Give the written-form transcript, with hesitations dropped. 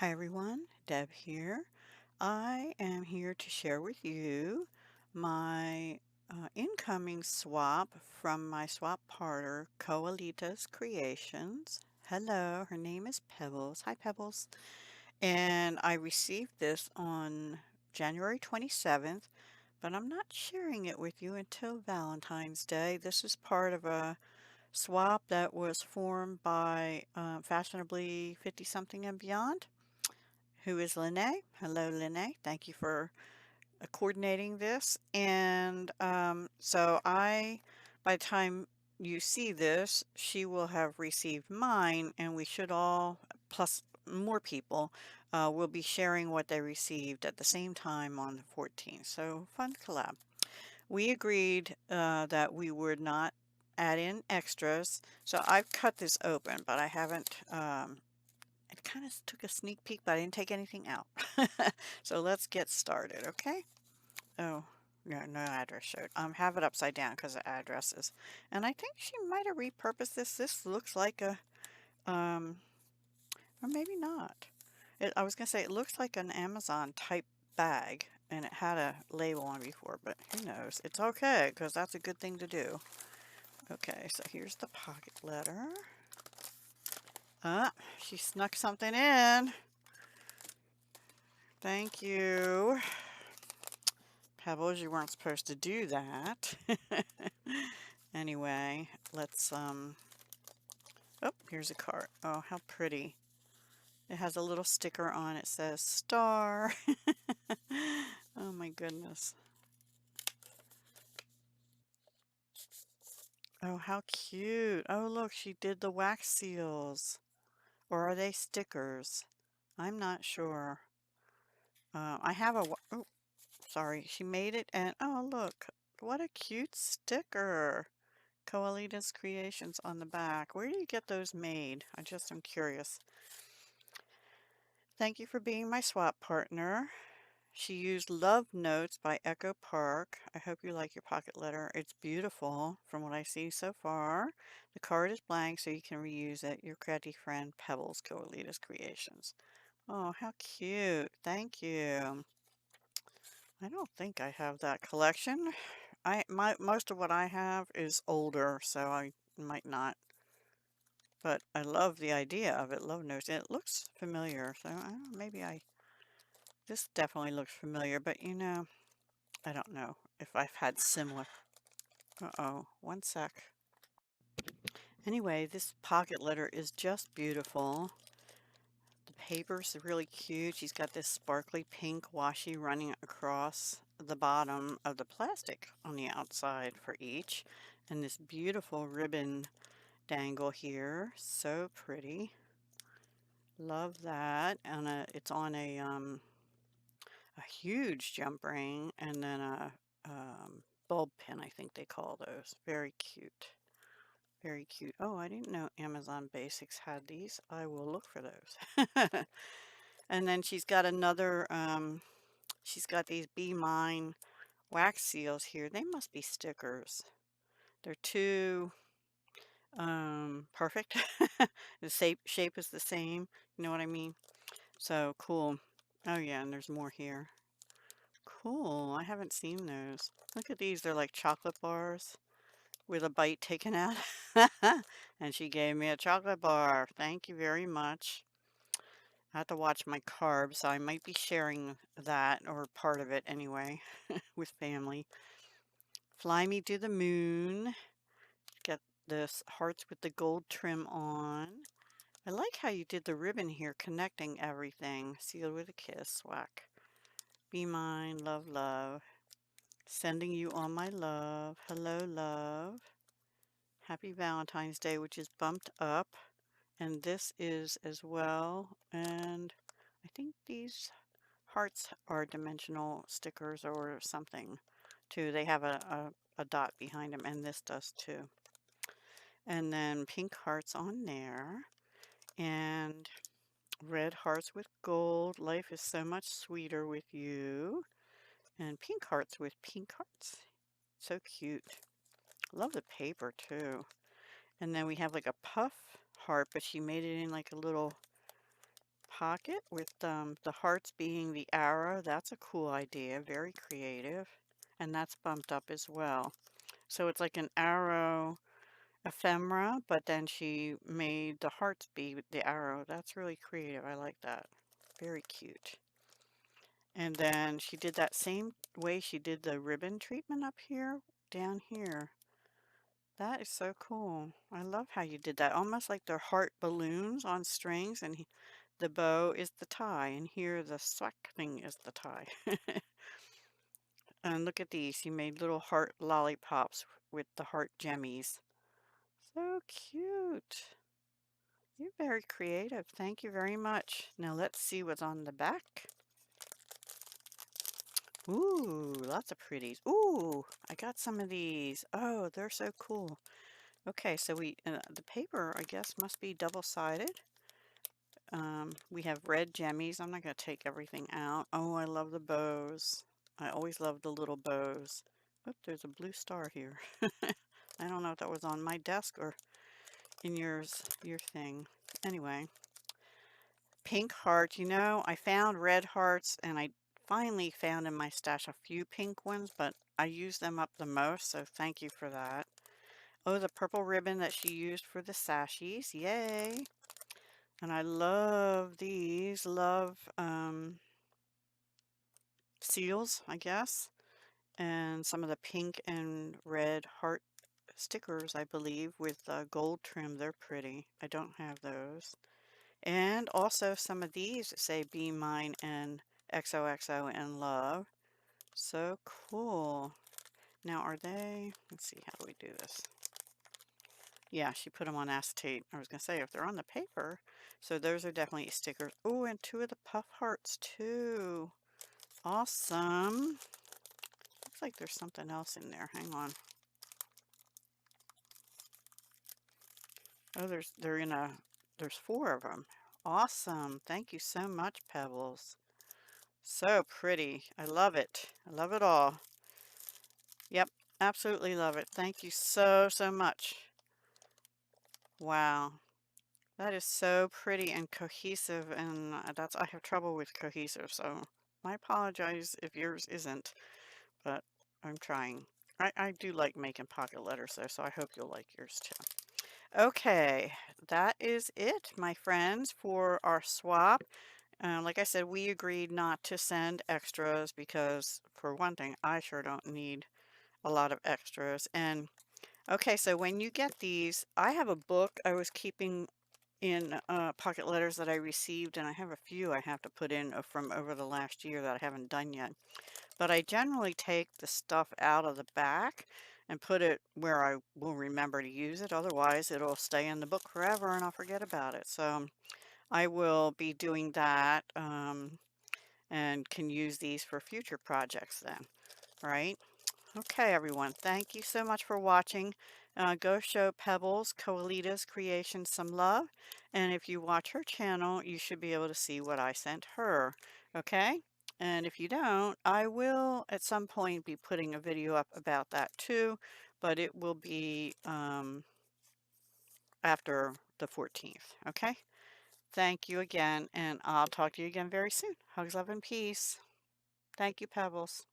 Hi everyone, Deb here. I am here to share with you my incoming swap from my swap partner, Coalita's Creations. Hello, her name is Pebbles. Hi Pebbles. And I received this on January 27th, but I'm not sharing it with you until Valentine's Day. This is part of a swap that was formed by Fashionably 50 something and beyond, who is Linnae. Hello, Linnae. Thank you for coordinating this. And by the time you see this, she will have received mine, and we should all, plus more people, will be sharing what they received at the same time on the 14th. So fun collab. We agreed that we would not add in extras. So I've cut this open, but I haven't I kind of took a sneak peek, but I didn't take anything out. So let's get started, okay? Oh, no, no address showed. Have it upside down because of addresses. And I think she might have repurposed this. This looks like a, um, or maybe not. I was going to say it looks like an Amazon type bag, and it had a label on before, but who knows? It's okay because that's a good thing to do. Okay, so here's the pocket letter. She snuck something in. Thank you. Pebbles, you weren't supposed to do that. Anyway, let's, oh, here's a card. Oh, how pretty. It has a little sticker on it, says star. Oh my goodness. Oh, how cute. Oh, look, she did the wax seals. Or are they stickers? I'm not sure. I have a, oh, sorry, she made it, and oh, look, what a cute sticker. Coalita's Creations on the back. Where do you get those made? I just am curious. Thank you for being my swap partner. She used Love Notes by Echo Park. I hope you like your pocket letter. It's beautiful from what I see so far. The card is blank so you can reuse it. Your crafty friend Pebbles, Coalita's Creations. Oh, how cute. Thank you. I don't think I have that collection. Most of what I have is older, so I might not. But I love the idea of it, Love Notes. And it looks familiar, so I don't know, this definitely looks familiar, but you know, I don't know if I've had similar. Uh-oh, one sec. Anyway, this pocket letter is just beautiful. The paper's really cute. She's got this sparkly pink washi running across the bottom of the plastic on the outside for each. And this beautiful ribbon dangle here. So pretty. Love that. And it's on a huge jump ring and then a bulb pin, I think they call those. Very cute. Very cute. Oh, I didn't know Amazon Basics had these. I will look for those. And then she's got another, she's got these Be Mine wax seals here. They must be stickers. They're too perfect. The shape is the same. You know what I mean? So cool. Oh yeah, and there's more here. Cool. I haven't seen those. Look at these. They're like chocolate bars with a bite taken out. And she gave me a chocolate bar. Thank you very much. I have to watch my carbs, so I might be sharing that, or part of it anyway, with family. Fly Me to the Moon. Get this hearts with the gold trim on. I like how you did the ribbon here, connecting everything. Sealed with a kiss. Whack. Be Mine. Love, love. Sending you all my love. Hello, love. Happy Valentine's Day, which is bumped up. And this is as well. And I think these hearts are dimensional stickers or something too. They have a dot behind them, and this does too. And then pink hearts on there. And red hearts with gold. Life is so much sweeter with you. And pink hearts with pink hearts. So cute. Love the paper too. And then we have like a puff heart, but she made it in like a little pocket with the hearts being the arrow. That's a cool idea, very creative. And that's bumped up as well. So it's like an arrow ephemera, but then she made the hearts be the arrow. That's really creative. I like that. Very cute. And then she did that same way she did the ribbon treatment up here, down here. That is so cool. I love how you did that. Almost like they're heart balloons on strings, and the bow is the tie, and here the swack thing is the tie. And look at these. You made little heart lollipops with the heart gemmies. So cute. You're very creative. Thank you very much. Now let's see what's on the back. Ooh, lots of pretties. Ooh, I got some of these. Oh, they're so cool. Okay, so the paper, I guess, must be double-sided. We have red gemmies. I'm not going to take everything out. Oh, I love the bows. I always love the little bows. Oh, there's a blue star here. I don't know if that was on my desk or in your thing. Anyway, pink heart. You know, I found red hearts, and I finally found in my stash a few pink ones, but I use them up the most, so thank you for that. Oh, the purple ribbon that she used for the sashes. Yay! And I love these. Love seals, I guess. And some of the pink and red heart stickers, I believe, with gold trim. They're pretty. I don't have those. And also some of these say Be Mine and XOXO and Love. So cool. Now are they, let's see, how do we do this? Yeah, she put them on acetate. I was going to say, if they're on the paper, so those are definitely stickers. Oh, and two of the puff hearts too. Awesome. Looks like there's something else in there. Hang on. Oh, there's four of them. Awesome. Thank you so much, Pebbles. So pretty. I love it. I love it all. Yep, absolutely love it. Thank you so, so much. Wow. That is so pretty and cohesive, and I have trouble with cohesive, so I apologize if yours isn't, but I'm trying. I do like making pocket letters though, so I hope you'll like yours too. Okay, that is it, my friends, for our swap. Like I said, we agreed not to send extras because, for one thing, I sure don't need a lot of extras. And okay, so when you get these, I have a book I was keeping in pocket letters that I received, and I have a few I have to put in from over the last year that I haven't done yet. But I generally take the stuff out of the back and put it where I will remember to use it. Otherwise, it'll stay in the book forever and I'll forget about it. So I will be doing that and can use these for future projects then, right? Okay, everyone. Thank you so much for watching. Go show Pebbles Coalita's creation some love. And if you watch her channel, you should be able to see what I sent her. Okay? And if you don't, I will at some point be putting a video up about that too. But it will be after the 14th. Okay? Thank you again. And I'll talk to you again very soon. Hugs, love, and peace. Thank you, Pebbles.